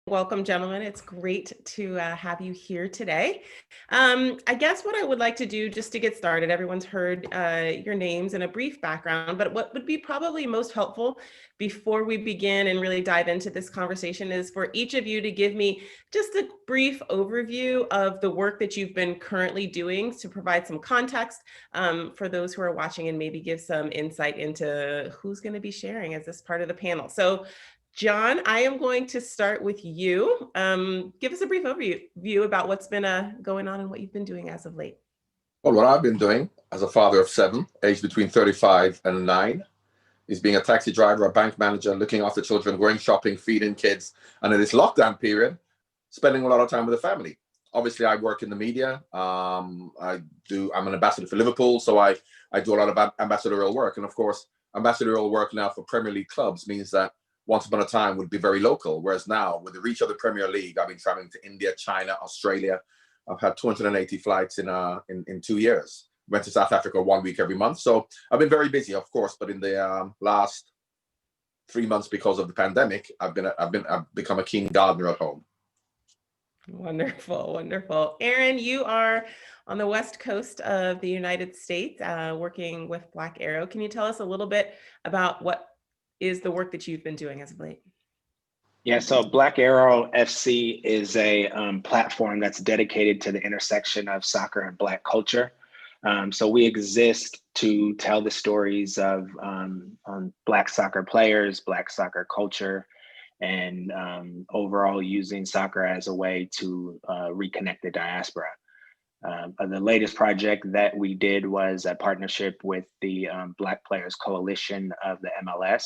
Welcome, gentlemen. It's great to have you here today. I guess what I would like to do just to get started, everyone's heard your names and a brief background, but what would be probably most helpful before we begin and really dive into this conversation is for each of you to give me just a brief overview of the work that you've been currently doing to provide some context for those who are watching and maybe give some insight into who's going to be sharing as this part of the panel. So John, I am going to start with you. Give us a brief overview about what's been going on and what you've been doing as of late. Well, what I've been doing as a father of 7, aged between 35 and 9, is being a taxi driver, a bank manager, looking after children, going shopping, feeding kids, and in this lockdown period, spending a lot of time with the family. Obviously, I work in the media. I'm an ambassador for Liverpool, so I do a lot of ambassadorial work. And of course, ambassadorial work now for Premier League clubs means that once upon a time would be very local, whereas now with the reach of the Premier League, I've been traveling to India, China, Australia. I've had 280 flights in 2 years. Went to South Africa 1 week every month. So I've been very busy, of course, but in the last 3 months because of the pandemic, I've become a keen gardener at home. Wonderful, wonderful. Aaron, you are on the West Coast of the United States, working with Black Arrow. Can you tell us a little bit about what is the work that you've been doing as of late? Yeah, so Black Arrow FC is a platform that's dedicated to the intersection of soccer and Black culture. So we exist to tell the stories of Black soccer players, Black soccer culture, and overall using soccer as a way to reconnect the diaspora. The latest project that we did was a partnership with the Black Players Coalition of the MLS.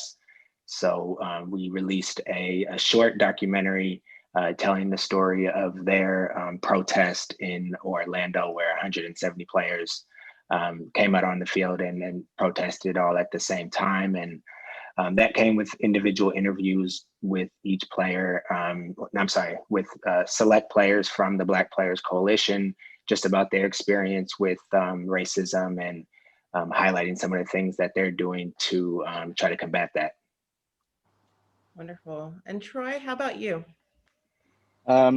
So we released a short documentary telling the story of their protest in Orlando, where 170 players came out on the field and protested all at the same time. And that came with individual interviews with each player, with select players from the Black Players Coalition, just about their experience with racism and highlighting some of the things that they're doing to try to combat that. Wonderful. And Troy, how about you?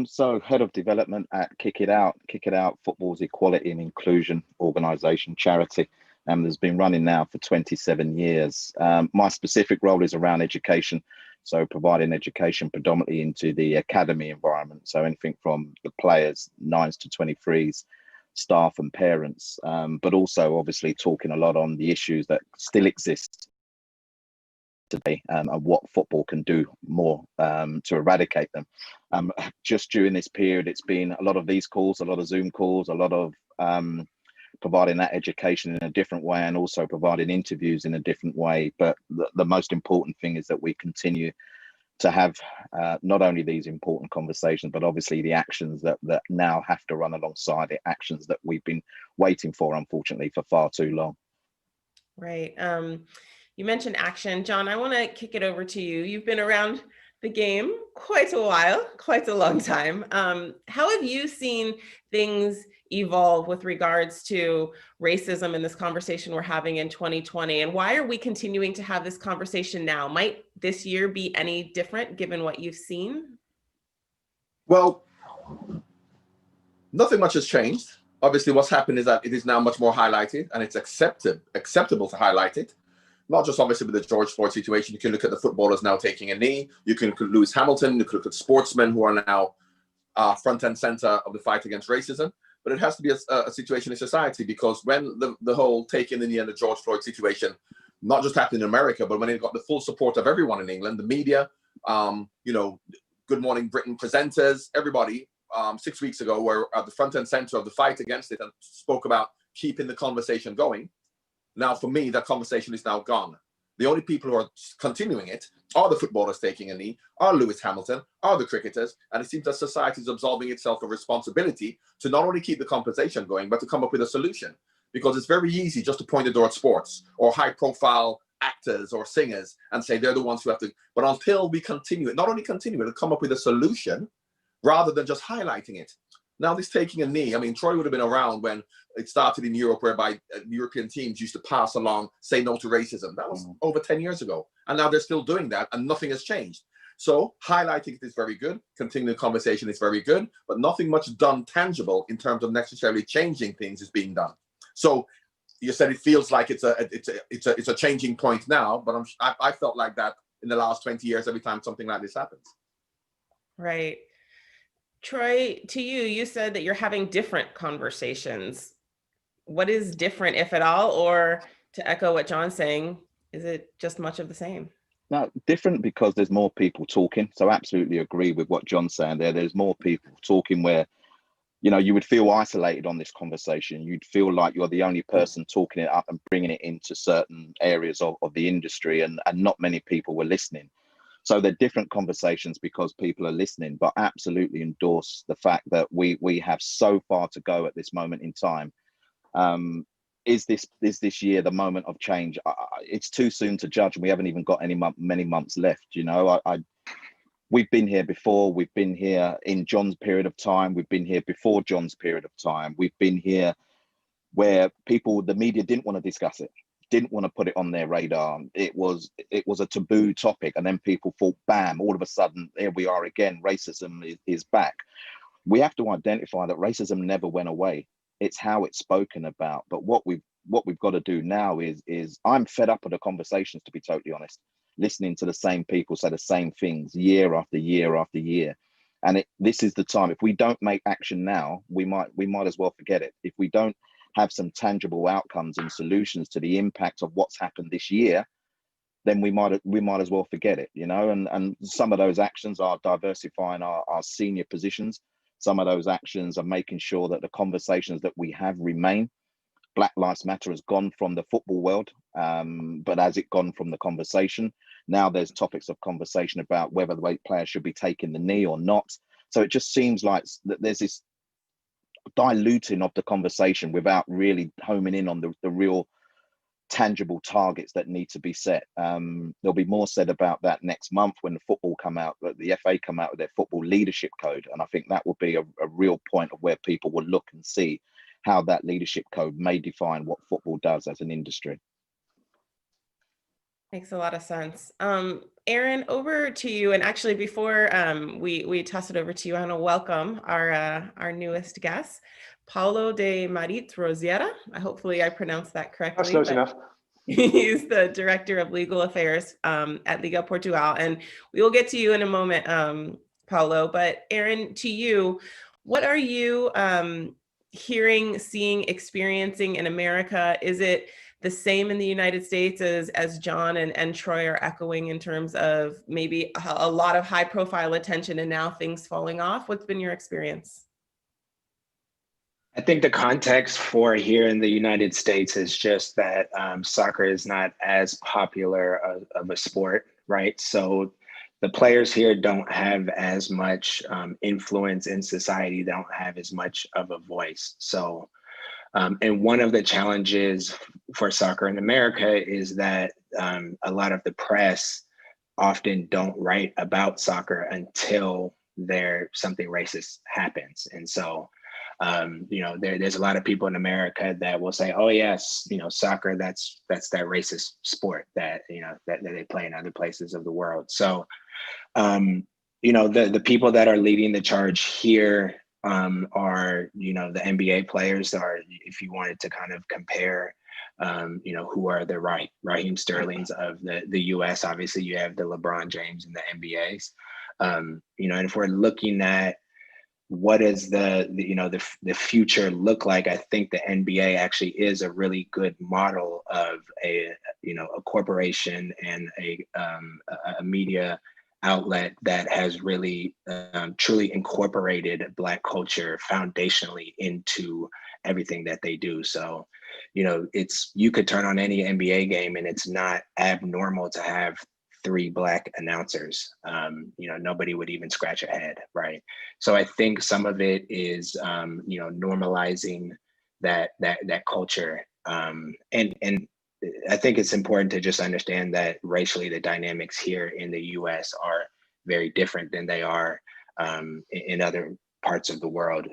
So head of development at Kick It Out. Kick It Out, football's equality and inclusion organisation, charity. That's been running now for 27 years. My specific role is around education. So providing education predominantly into the academy environment. So anything from the players, 9s to 23s, staff and parents, but also obviously talking a lot on the issues that still exist today and what football can do more to eradicate them. Just during this period, it's been a lot of these calls, a lot of Zoom calls, a lot of providing that education in a different way and also providing interviews in a different way. But the most important thing is that we continue to have not only these important conversations, but obviously the actions that now have to run alongside it, actions that we've been waiting for, unfortunately, for far too long. Right. You mentioned action. John, I want to kick it over to you. You've been around the game quite a while, quite a long time. How have you seen things evolve with regards to racism in this conversation we're having in 2020? And why are we continuing to have this conversation now? Might this year be any different given what you've seen? Well, nothing much has changed. Obviously, what's happened is that it is now much more highlighted and it's acceptable to highlight it. Not just obviously with the George Floyd situation. You can look at the footballers now taking a knee. You can look at Lewis Hamilton. You can look at sportsmen who are now front and center of the fight against racism. But it has to be a situation in society, because when the whole taking the knee and the George Floyd situation, not just happened in America, but when it got the full support of everyone in England, the media, Good Morning Britain presenters, everybody 6 weeks ago were at the front and center of the fight against it and spoke about keeping the conversation going. Now, for me, that conversation is now gone. The only people who are continuing it are the footballers taking a knee, are Lewis Hamilton, are the cricketers, and it seems that society is absolving itself of responsibility to not only keep the conversation going, but to come up with a solution. Because it's very easy just to point the door at sports or high-profile actors or singers and say they're the ones who have to. But until we continue it, not only continue it, to come up with a solution rather than just highlighting it. Now, this taking a knee, I mean, Troy would have been around when it started in Europe, whereby European teams used to pass along, say no to racism. That was over 10 years ago. And now they're still doing that and nothing has changed. So highlighting it is very good. Continuing the conversation is very good, but nothing much done tangible in terms of necessarily changing things is being done. So you said it feels like it's a changing point now, but I felt like that in the last 20 years every time something like this happens. Right. Troy, to you, you said that you're having different conversations. What is different, if at all, or to echo what John's saying, is it just much of the same? Now, different because there's more people talking. So absolutely agree with what John's saying there. There's more people talking where, you know, you would feel isolated on this conversation. You'd feel like you're the only person talking it up and bringing it into certain areas of the industry, and not many people were listening. So they're different conversations because people are listening, but absolutely endorse the fact that we have so far to go at this moment in time. Is this year the moment of change? It's too soon to judge. We haven't even got many months left. You know, we've been here before. We've been here in John's period of time. We've been here before John's period of time. We've been here where the media didn't want to discuss it, didn't want to put it on their radar. It was a taboo topic, and then people thought, bam, all of a sudden, here we are again. Racism is back. We have to identify that racism never went away. It's how it's spoken about. But what we've got to do now is I'm fed up with the conversations, to be totally honest, listening to the same people say the same things year after year after year. And this is the time. If we don't make action now, we might as well forget it. If we don't have some tangible outcomes and solutions to the impact of what's happened this year, then we might as well forget it, you know. And some of those actions are diversifying our senior positions. Some of those actions are making sure that the conversations that we have remain. Black Lives Matter has gone from the football world, but has it gone from the conversation? Now there's topics of conversation about whether the players should be taking the knee or not. So it just seems like that there's this diluting of the conversation without really homing in on the real tangible targets that need to be set. There'll be more said about that next month when the FA come out with their football leadership code, and I think that will be a real point of where people will look and see how that leadership code may define what football does as an industry. Makes a lot of sense. Aaron, over to you. And actually, before we toss it over to you, I want to welcome our newest guest, Paulo de Mariz Rozeira. Hopefully I pronounced that correctly. That's close enough. He's the Director of Legal Affairs at Liga Portugal. And we will get to you in a moment, Paulo. But Aaron, to you, what are you hearing, seeing, experiencing in America? Is it the same in the United States as John and Troy are echoing in terms of maybe a lot of high profile attention and now things falling off? What's been your experience? I think the context for here in the United States is just that soccer is not as popular of a sport, right? So the players here don't have as much influence in society, don't have as much of a voice. So, and one of the challenges for soccer in America is that a lot of the press often don't write about soccer until something racist happens. And so, you know, there's a lot of people in America that will say, oh yes, you know, soccer, that's that racist sport that, you know, that they play in other places of the world. So, you know, the people that are leading the charge here are, you know, the NBA players are, if you wanted to kind of compare, you know, who are the Raheem Sterlings of the US, obviously you have the LeBron James and the NBAs, you know, and if we're looking at what does the future look like, I think the NBA actually is a really good model of a corporation and a media outlet that has really truly incorporated Black culture foundationally into everything that they do. So, you know, you could turn on any NBA game and it's not abnormal to have 3 Black announcers. You know, nobody would even scratch a head, right? So I think some of it is, you know, normalizing that culture, and I think it's important to just understand that racially the dynamics here in the U.S. are very different than they are in other parts of the world,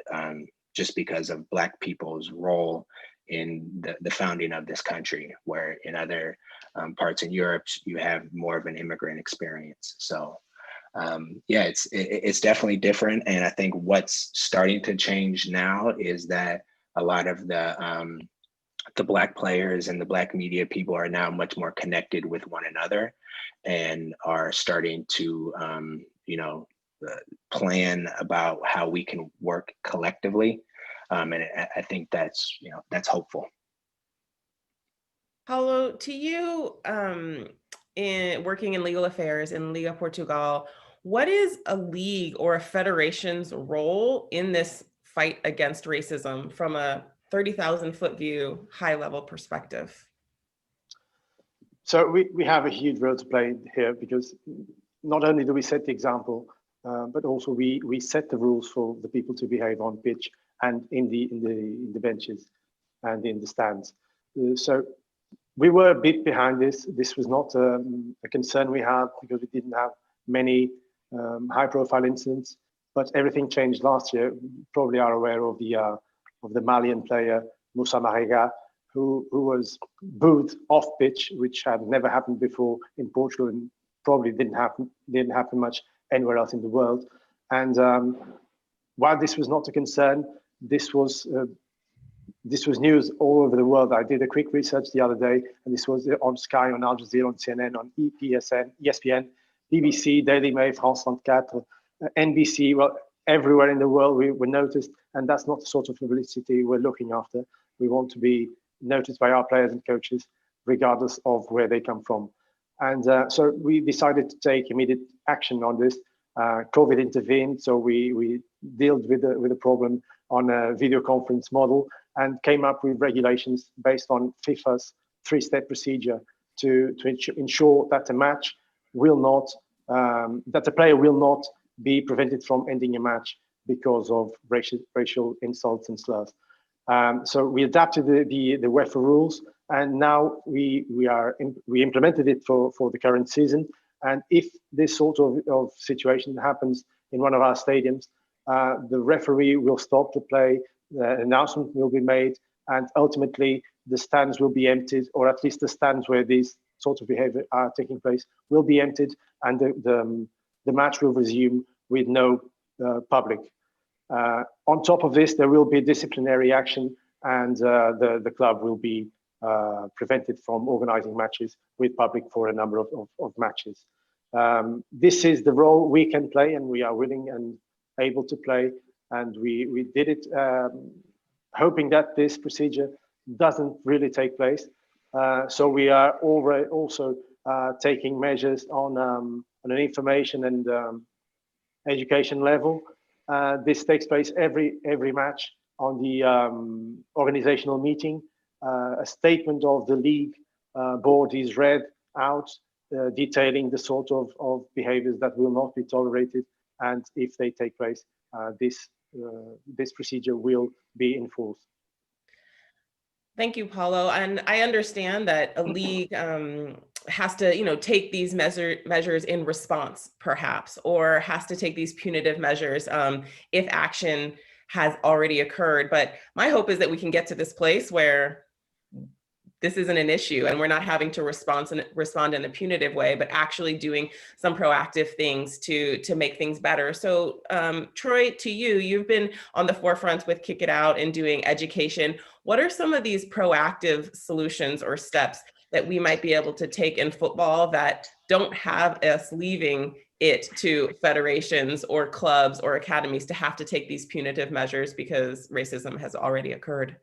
just because of Black people's role in the founding of this country, where in other parts in Europe, you have more of an immigrant experience. So yeah, it's definitely different. And I think what's starting to change now is that a lot of the Black players and the Black media people are now much more connected with one another and are starting to, plan about how we can work collectively. And I think that's hopeful. Paulo, to you, in working in legal affairs in Liga Portugal, what is a league or a federation's role in this fight against racism from a 30,000-foot view, high-level perspective? So we have a huge role to play here, because not only do we set the example, but also we set the rules for the people to behave on pitch and in the benches and in the stands. So we were a bit behind this. This was not a concern we had, because we didn't have many high-profile incidents. But everything changed last year. You probably are aware of the Malian player Moussa Marega, who was booed off pitch, which had never happened before in Portugal, and probably didn't happen much anywhere else in the world. And while this was not a concern, this was news all over the world. I did a quick research the other day, and this was on Sky, on Al Jazeera, on CNN, on ESPN, BBC, Daily Mail, France 24, NBC. Well, everywhere in the world we were noticed, and that's not the sort of publicity we're looking after. We want to be noticed by our players and coaches, regardless of where they come from. And so we decided to take immediate action on this. COVID intervened, so we dealt with the problem on a video conference model and came up with regulations based on FIFA's 3-step procedure to ensure that the match will not, that the player will not be prevented from ending a match because of racial insults and slurs. So we adapted the UEFA rules, and now we implemented it for the current season. And if this sort of situation happens in one of our stadiums, the referee will stop the play, the announcement will be made, and ultimately the stands will be emptied, or at least the stands where these sorts of behavior are taking place will be emptied, and the match will resume with no public. On top of this, there will be disciplinary action, and the club will be prevented from organizing matches with public for a number of matches. This is the role we can play, and we are willing and able to play, and we did it hoping that this procedure doesn't really take place. So we are already also taking measures on an information and education level. This takes place every match. On the organizational meeting, a statement of the league board is read out, detailing the sort of behaviors that will not be tolerated, and if they take place, this procedure will be enforced. Thank you, Paulo. And I understand that a league has to, take these measures in response, perhaps, or has to take these punitive measures if action has already occurred. But my hope is that we can get to this place where this isn't an issue and we're not having to respond in a punitive way, but actually doing some proactive things to make things better. So Troy, to you, you've been on the forefront with Kick It Out and doing education. What are some of these proactive solutions or steps that we might be able to take in football that don't have us leaving it to federations or clubs or academies to have to take these punitive measures because racism has already occurred?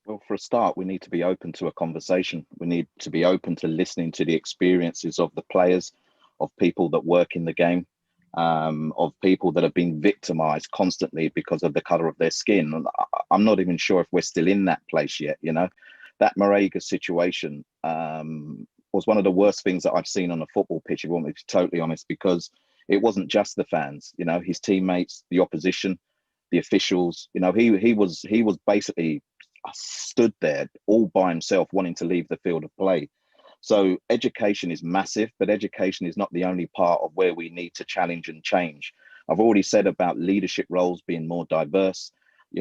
Well, for a start, we need to be open to a conversation. We need to be open to listening to the experiences of the players, of people that work in the game, of people that have been victimized constantly because of the color of their skin. And I'm not even sure if we're still in that place yet. That Mariz situation was one of the worst things that I've seen on a football pitch, if you want me to be totally honest, because it wasn't just the fans, his teammates, the opposition, the officials. He was basically stood there all by himself wanting to leave the field of play. So education is massive, but education is not the only part of where we need to challenge and change. I've already said about leadership roles being more diverse.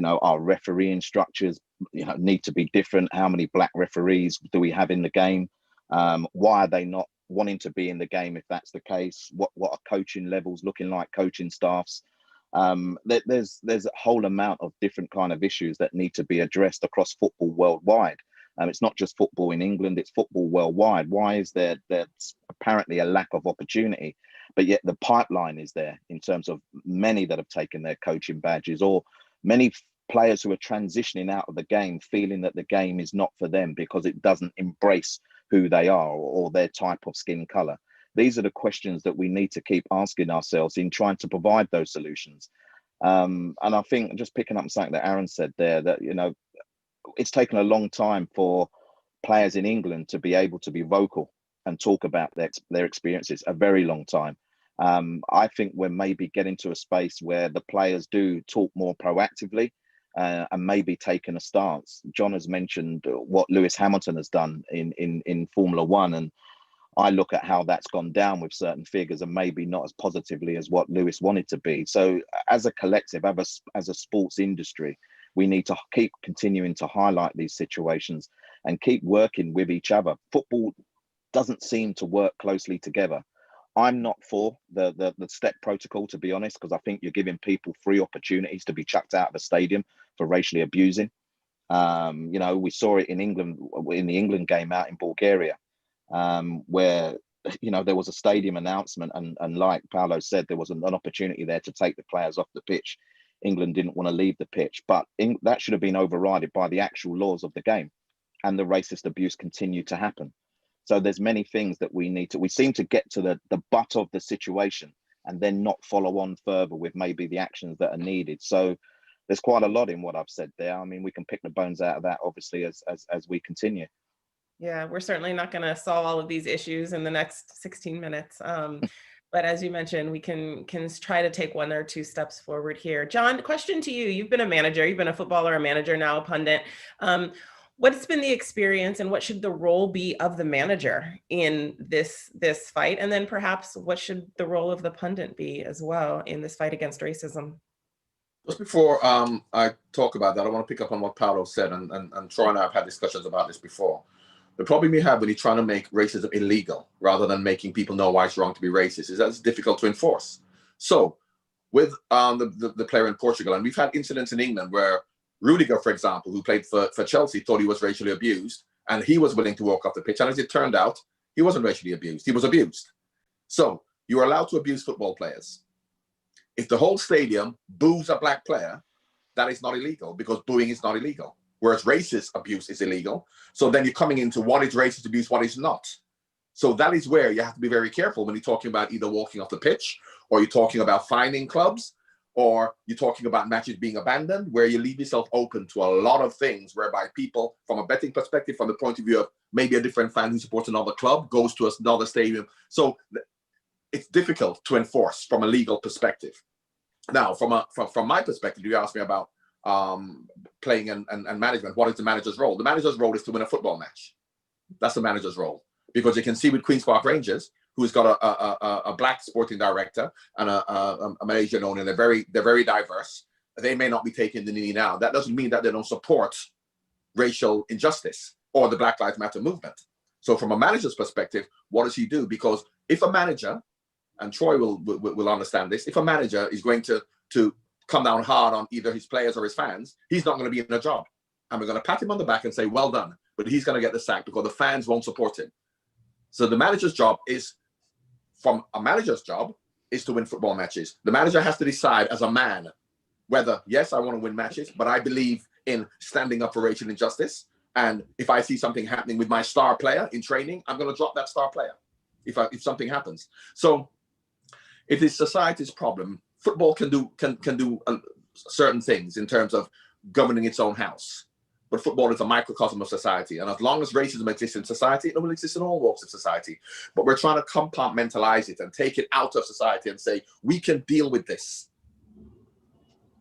Our refereeing structures need to be different. How many black referees do we have in the game? Why are they not wanting to be in the game if that's the case. What are coaching levels looking like, coaching staffs? There's a whole amount of different kind of issues that need to be addressed across football worldwide. It's not just football in England, it's football worldwide. Why is there's apparently a lack of opportunity, but yet the pipeline is there in terms of many that have taken their coaching badges, or many players who are transitioning out of the game feeling that the game is not for them because it doesn't embrace who they are or their type of skin color. These are the questions that we need to keep asking ourselves in trying to provide those solutions. And I think, just picking up something that Aaron said there, that, you know, it's taken a long time for players in England to be able to be vocal and talk about their experiences, a very long time. I think we're maybe getting to a space where the players do talk more proactively and maybe taking a stance. John has mentioned what Lewis Hamilton has done in Formula One, and I look at how that's gone down with certain figures and maybe not as positively as what Lewis wanted to be. So as a collective, as a sports industry, we need to keep continuing to highlight these situations and keep working with each other. Football doesn't seem to work closely together. I'm not for the step protocol, to be honest, because I think you're giving people free opportunities to be chucked out of the stadium for racially abusing. You know, we saw it in England, in the England game out in Bulgaria, where, you know, there was a stadium announcement, and like Paulo said, there was an opportunity there to take the players off the pitch. England didn't want to leave the pitch, but that should have been overridden by the actual laws of the game, and the racist abuse continued to happen. So there's many things that we seem to get to the butt of the situation and then not follow on further with maybe the actions that are needed. So there's quite a lot in what I've said there. I mean, we can pick the bones out of that, obviously, as we continue. Yeah, we're certainly not going to solve all of these issues in the next 16 minutes. But as you mentioned, we can try to take one or two steps forward here. John, question to you. You've been a manager, you've been a footballer, a manager, now a pundit. What's been the experience, and what should the role be of the manager in this fight? And then perhaps what should the role of the pundit be as well in this fight against racism? Just before I talk about that, I want to pick up on what Paulo said, and Troy and I have had discussions about this before. The problem you have when you're trying to make racism illegal rather than making people know why it's wrong to be racist is that it's difficult to enforce. So with the player in Portugal, and we've had incidents in England where Rudiger, for example, who played for Chelsea, thought he was racially abused, and he was willing to walk off the pitch. And as it turned out, he wasn't racially abused. He was abused. So you're allowed to abuse football players. If the whole stadium boos a black player, that is not illegal, because booing is not illegal. Whereas racist abuse is illegal. So then you're coming into what is racist abuse, what is not. So that is where you have to be very careful when you're talking about either walking off the pitch, or you're talking about fining clubs, or you're talking about matches being abandoned, where you leave yourself open to a lot of things whereby people, from a betting perspective, from the point of view of maybe a different fan who supports another club, goes to another stadium. So it's difficult to enforce from a legal perspective. Now, from my perspective, you asked me about playing and management. What is the manager's role? The manager's role is to win a football match. That's the manager's role. Because you can see with Queen's Park Rangers, who's got a black sporting director and a Malaysian owner, they're very diverse. They may not be taking the knee now. That doesn't mean that they don't support racial injustice or the Black Lives Matter movement. So from a manager's perspective, what does he do? Because if a manager, and Troy will understand this, if a manager is going to come down hard on either his players or his fans, he's not going to be in a job. And we're going to pat him on the back and say, well done. But he's going to get the sack because the fans won't support him. So the manager's job is, from a manager's job, is to win football matches. The manager has to decide as a man whether, yes, I want to win matches, but I believe in standing up for racial injustice. And if I see something happening with my star player in training, I'm going to drop that star player if something happens. So it is society's problem. Football can do certain things in terms of governing its own house. But football is a microcosm of society. And as long as racism exists in society, it will exist in all walks of society. But we're trying to compartmentalize it and take it out of society and say, we can deal with this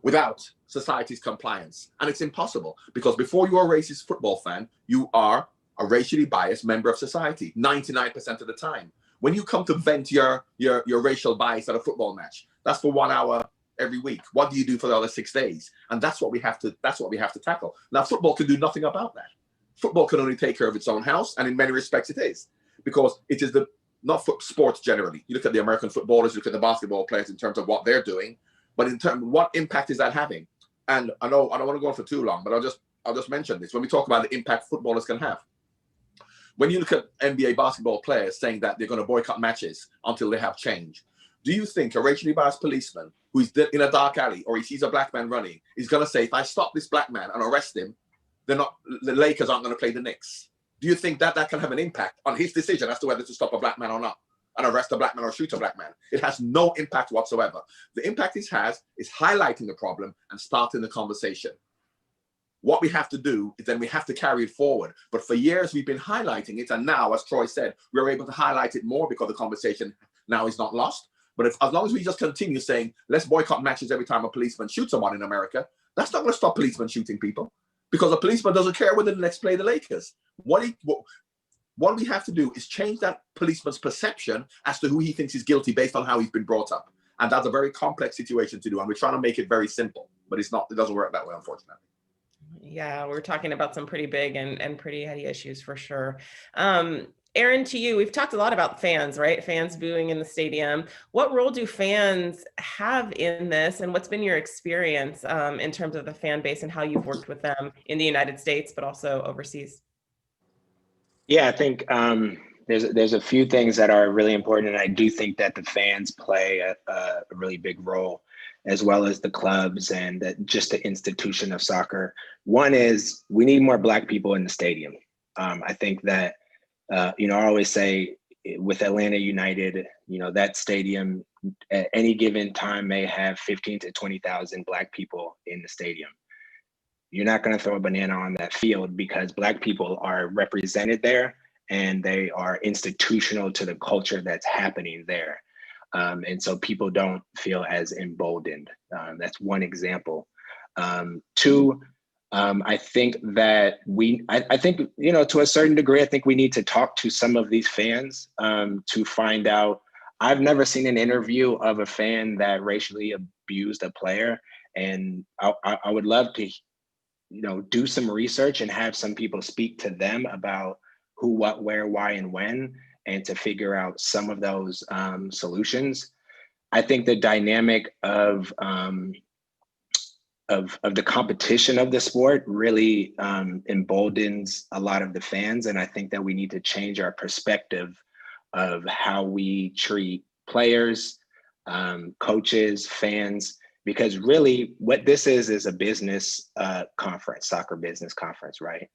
without society's compliance. And it's impossible, because before you're a racist football fan, you are a racially biased member of society 99% of the time. When you come to vent your racial bias at a football match, that's for 1 hour every week. What do you do for the other 6 days? And that's what we have to tackle. Now, football can do nothing about that. Football can only take care of its own house, and in many respects it is, because it is the not for sports generally. You look at the American footballers, you look at the basketball players in terms of what they're doing, but in terms of what impact is that having? And I know I don't want to go on for too long, but I'll just mention this. When we talk about the impact footballers can have, when you look at NBA basketball players saying that they're going to boycott matches until they have change, do you think a racially biased policeman who's in a dark alley or he sees a black man running is going to say, if I stop this black man and arrest him, the Lakers aren't going to play the Knicks? Do you think that can have an impact on his decision as to whether to stop a black man or not, and arrest a black man or shoot a black man? It has no impact whatsoever. The impact it has is highlighting the problem and starting the conversation. What we have to do is then we have to carry it forward. But for years, we've been highlighting it. And now, as Troy said, we're able to highlight it more because the conversation now is not lost. But as long as we just continue saying, let's boycott matches every time a policeman shoots someone in America, that's not going to stop policemen shooting people, because a policeman doesn't care whether the Knicks play the Lakers. What we have to do is change that policeman's perception as to who he thinks is guilty based on how he's been brought up. And that's a very complex situation to do. And we're trying to make it very simple, but it's not, it doesn't work that way, unfortunately. Yeah, we're talking about some pretty big and pretty heady issues for sure. Aaron, to you, we've talked a lot about fans, right? Fans booing in the stadium. What role do fans have in this, and what's been your experience in terms of the fan base and how you've worked with them in the United States, but also overseas? Yeah, I think there's a few things that are really important, and I do think that the fans play a really big role, as well as the clubs and just the institution of soccer. One is we need more Black people in the stadium. I think that, I always say with Atlanta United, that stadium at any given time may have 15 to 20,000 Black people in the stadium. You're not going to throw a banana on that field because Black people are represented there and they are institutional to the culture that's happening there. And so people don't feel as emboldened. That's one example. Two, I think that I think, to a certain degree, I think we need to talk to some of these fans to find out. I've never seen an interview of a fan that racially abused a player. And I would love to, do some research and have some people speak to them about who, what, where, why, and when, and to figure out some of those solutions. I think the dynamic of the competition of the sport really emboldens a lot of the fans. And I think that we need to change our perspective of how we treat players, coaches, fans, because really what this is a business conference, soccer business conference, right?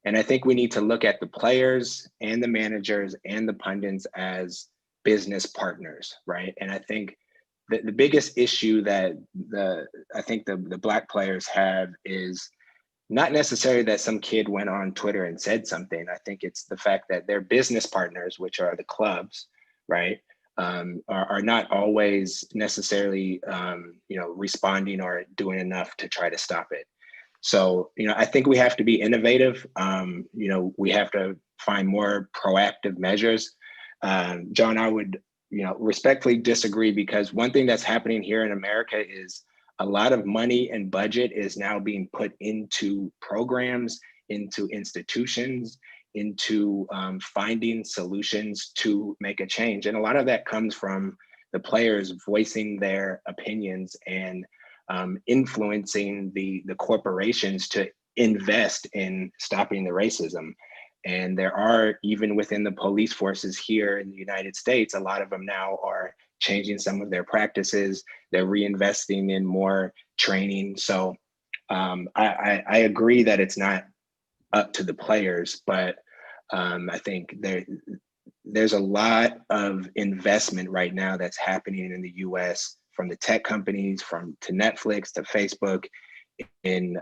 And I think we need to look at the players and the managers and the pundits as business partners, right? And I think the biggest issue that I think the Black players have is not necessarily that some kid went on Twitter and said something. I think it's the fact that their business partners, which are the clubs, right, are not always necessarily, responding or doing enough to try to stop it. So, I think we have to be innovative. We have to find more proactive measures. John, I would, respectfully disagree, because one thing that's happening here in America is a lot of money and budget is now being put into programs, into institutions, into finding solutions to make a change. And a lot of that comes from the players voicing their opinions and influencing the corporations to invest in stopping the racism. And there are, even within the police forces here in the United States, a lot of them now are changing some of their practices. They're reinvesting in more training. So I agree that it's not up to the players, but I think there's a lot of investment right now that's happening in the US, from the tech companies, to Netflix, to Facebook, in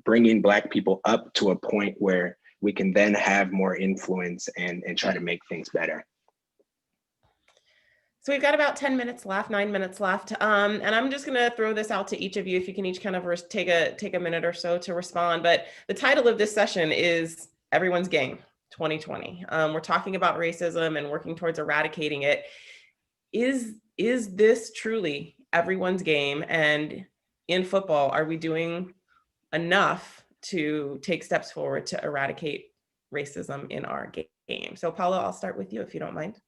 bringing Black people up to a point where we can then have more influence and try to make things better. So we've got about 10 minutes left, 9 minutes left. And I'm just going to throw this out to each of you, if you can each kind of take a minute or so to respond. But the title of this session is Everyone's Game 2020. We're talking about racism and working towards eradicating it. Is this truly everyone's game? And in football, are we doing enough to take steps forward to eradicate racism in our game? So Paulo, I'll start with you if you don't mind.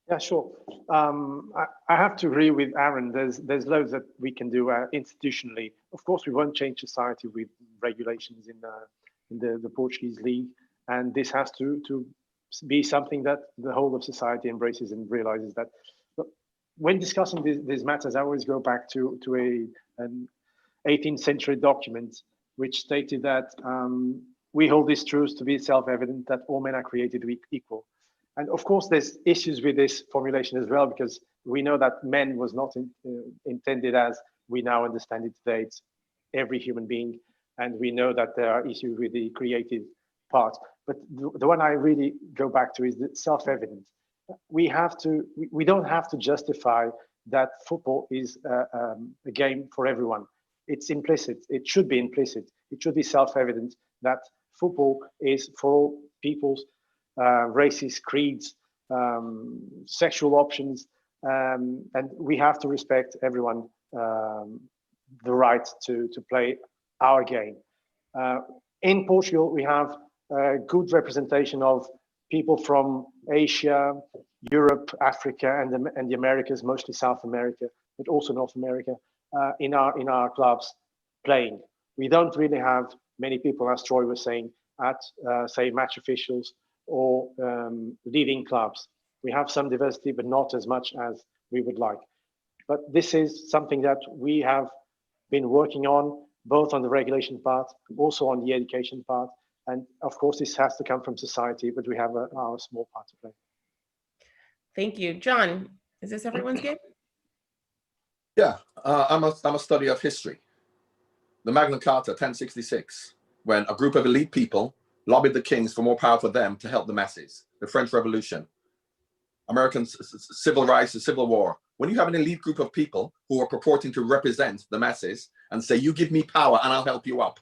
Yeah, sure. I have to agree with Aaron. There's loads that we can do institutionally. Of course, we won't change society with regulations in the Portuguese league, and this has to be something that the whole of society embraces and realizes that. But when discussing these matters, I always go back to an 18th century document which stated that we hold these truths to be self-evident that all men are created equal. And of course, there's issues with this formulation as well, because we know that men was not intended as we now understand it today. It's every human being. And we know that there are issues with the creative part. But the one I really go back to is the self-evident. We don't have to justify that football is a game for everyone. It's implicit. It should be implicit. It should be self-evident that football is for all people's races, creeds, sexual options, and we have to respect everyone the right to play our game. In Portugal, we have a good representation of people from Asia, Europe, Africa, and the Americas, mostly South America, but also North America, in our clubs playing. We don't really have many people, as Troy was saying, at say match officials or leading clubs. We have some diversity, but not as much as we would like. But this is something that we have been working on, both on the regulation part, also on the education part. And of course, this has to come from society, but we have our small part to play. Thank you. John, is this everyone's game? Yeah, I'm a study of history. The Magna Carta, 1066, when a group of elite people lobbied the kings for more power for them to help the masses. The French Revolution, American civil rights, the Civil War. When you have an elite group of people who are purporting to represent the masses and say, you give me power and I'll help you up.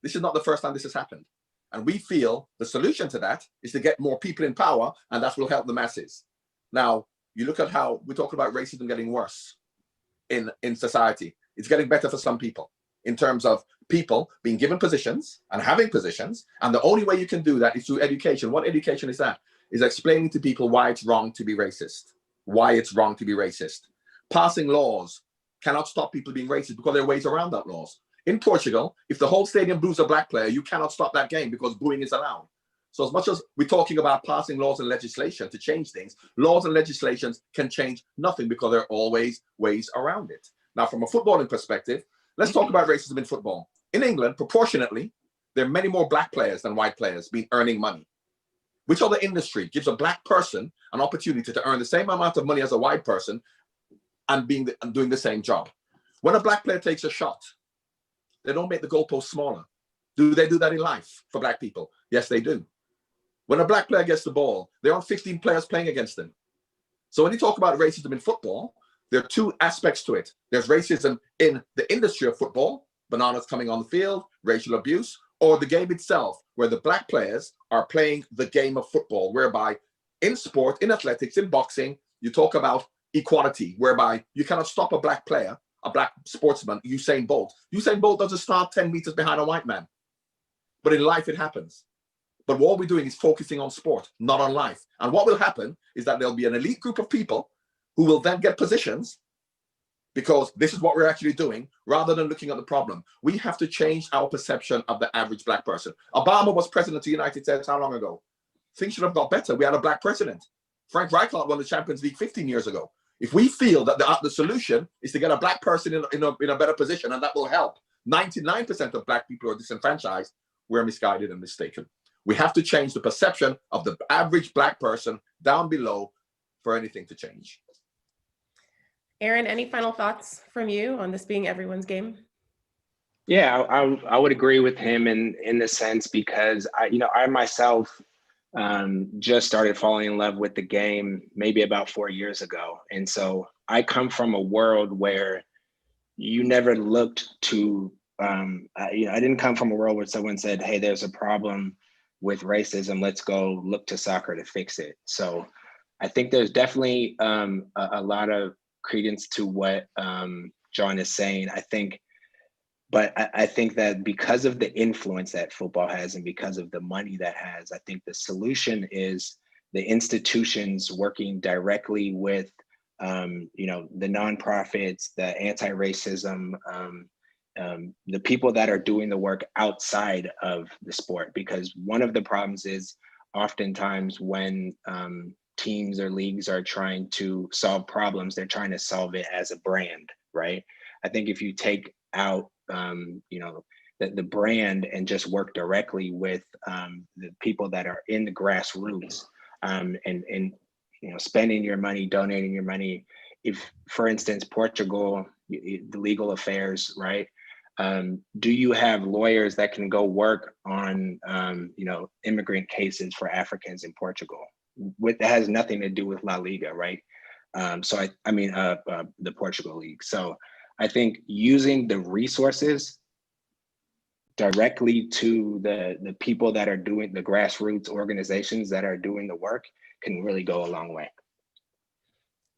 This is not the first time this has happened. And we feel the solution to that is to get more people in power, and that will help the masses. Now, you look at how we talk about racism getting worse in society. It's getting better for some people in terms of people being given positions and having positions. And the only way you can do that is through education. What education is that? Is explaining to people why it's wrong to be racist, why it's wrong to be racist. Passing laws cannot stop people being racist because there are ways around that laws. In Portugal, if the whole stadium boos a black player, you cannot stop that game because booing is allowed. So as much as we're talking about passing laws and legislation to change things, laws and legislations can change nothing because there are always ways around it. Now, from a footballing perspective, let's talk about racism in football. In England, proportionately, there are many more black players than white players earning money. Which other industry gives a black person an opportunity to earn the same amount of money as a white person and doing the same job? When a black player takes a shot, they don't make the goalpost smaller. Do they do that in life for black people? Yes, they do. When a black player gets the ball, there aren't 15 players playing against them. So when you talk about racism in football, there are two aspects to it. There's racism in the industry of football, bananas coming on the field, racial abuse, or the game itself, where the black players are playing the game of football, whereby in sport, in athletics, in boxing, you talk about equality, whereby you cannot stop a black player, a black sportsman, Usain Bolt. Usain Bolt doesn't start 10 meters behind a white man. But in life, it happens. But what we're doing is focusing on sport, not on life. And what will happen is that there'll be an elite group of people who will then get positions because this is what we're actually doing, rather than looking at the problem. We have to change our perception of the average black person. Obama was president of the United States how long ago? Things should have got better. We had a black president. Frank Rijkaard won the Champions League 15 years ago. If we feel that the solution is to get a black person in a better position, and that will help 99% of black people who are disenfranchised, we're misguided and mistaken. We have to change the perception of the average black person down below for anything to change. Aaron, any final thoughts from you on this being everyone's game? Yeah, I would agree with him in the sense, because I myself just started falling in love with the game maybe about 4 years ago. And so I come from a world where you never looked to, I didn't come from a world where someone said, hey, there's a problem with racism, let's go look to soccer to fix it. So I think there's definitely a lot of credence to what John is saying. I think that because of the influence that football has and because of the money that has, I think the solution is the institutions working directly with, you know, the nonprofits, the anti-racism, the people that are doing the work outside of the sport. Because one of the problems is oftentimes when teams or leagues are trying to solve problems, they're trying to solve it as a brand, right? I think if you take out, you know, the brand and just work directly with the people that are in the grassroots, and you know, spending your money, donating your money. If, for instance, Portugal, the legal affairs, right? Do you have lawyers that can go work on, you know, immigrant cases for Africans in Portugal? That has nothing to do with La Liga, right? So I mean, the Portugal League. So I think using the resources directly to the people that are doing the grassroots organizations that are doing the work can really go a long way.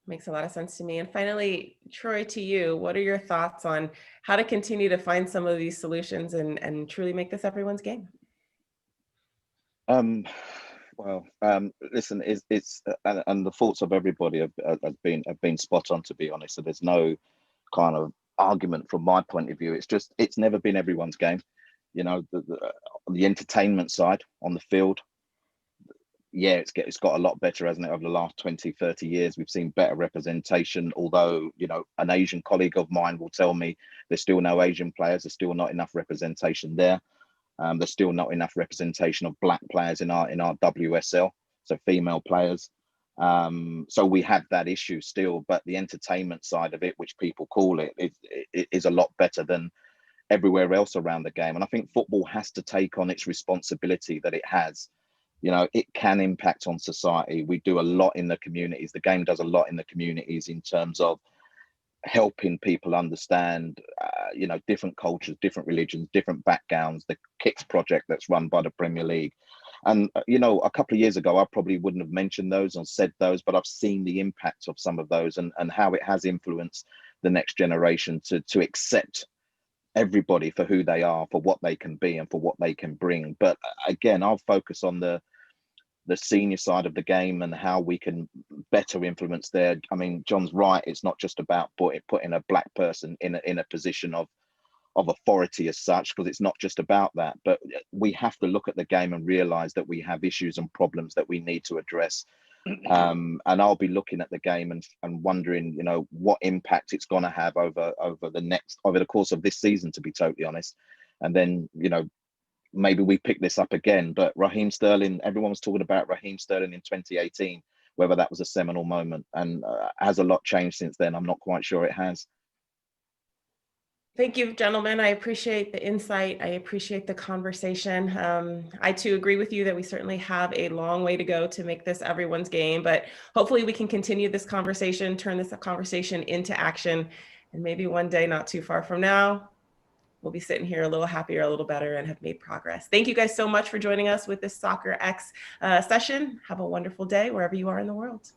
Makes a lot of sense to me. And finally, Troy, to you, what are your thoughts on how to continue to find some of these solutions and truly make this everyone's game? Well, listen, it's and the thoughts of everybody have been spot on, to be honest. So there's no kind of argument from my point of view. It's never been everyone's game. You know, the entertainment side on the field, yeah, it's got a lot better, hasn't it? Over the last 20, 30 years, we've seen better representation. Although, you know, an Asian colleague of mine will tell me there's still no Asian players. There's still not enough representation there. There's still not enough representation of black players in our WSL, so female players. So we have that issue still, but the entertainment side of it, which people call it, is a lot better than everywhere else around the game. And I think football has to take on its responsibility that it has. You know, it can impact on society. We do a lot in the communities. The game does a lot in the communities in terms of helping people understand, you know, different cultures, different religions, different backgrounds. The Kicks project that's run by the Premier League. And, you know, a couple of years ago, I probably wouldn't have mentioned those or said those, but I've seen the impact of some of those and how it has influenced the next generation to accept everybody for who they are, for what they can be and for what they can bring. But again, I'll focus on the senior side of the game and how we can better influence there. I mean, John's right. It's not just about putting a black person in a position of authority as such, because it's not just about that, but we have to look at the game and realize that we have issues and problems that we need to address. And I'll be looking at the game and wondering, you know, what impact it's going to have over the course of this season, to be totally honest. And then, you know, maybe we pick this up again. But Raheem Sterling, everyone was talking about Raheem Sterling in 2018, whether that was a seminal moment, and has a lot changed since then? I'm not quite sure it has. Thank you, gentlemen. I appreciate the insight. I appreciate the conversation. I too agree with you that we certainly have a long way to go to make this everyone's game, but hopefully we can continue this conversation, turn this conversation into action, and maybe one day not too far from now, we'll be sitting here a little happier, a little better, and have made progress. Thank you guys so much for joining us with this Soccerex session. Have a wonderful day wherever you are in the world.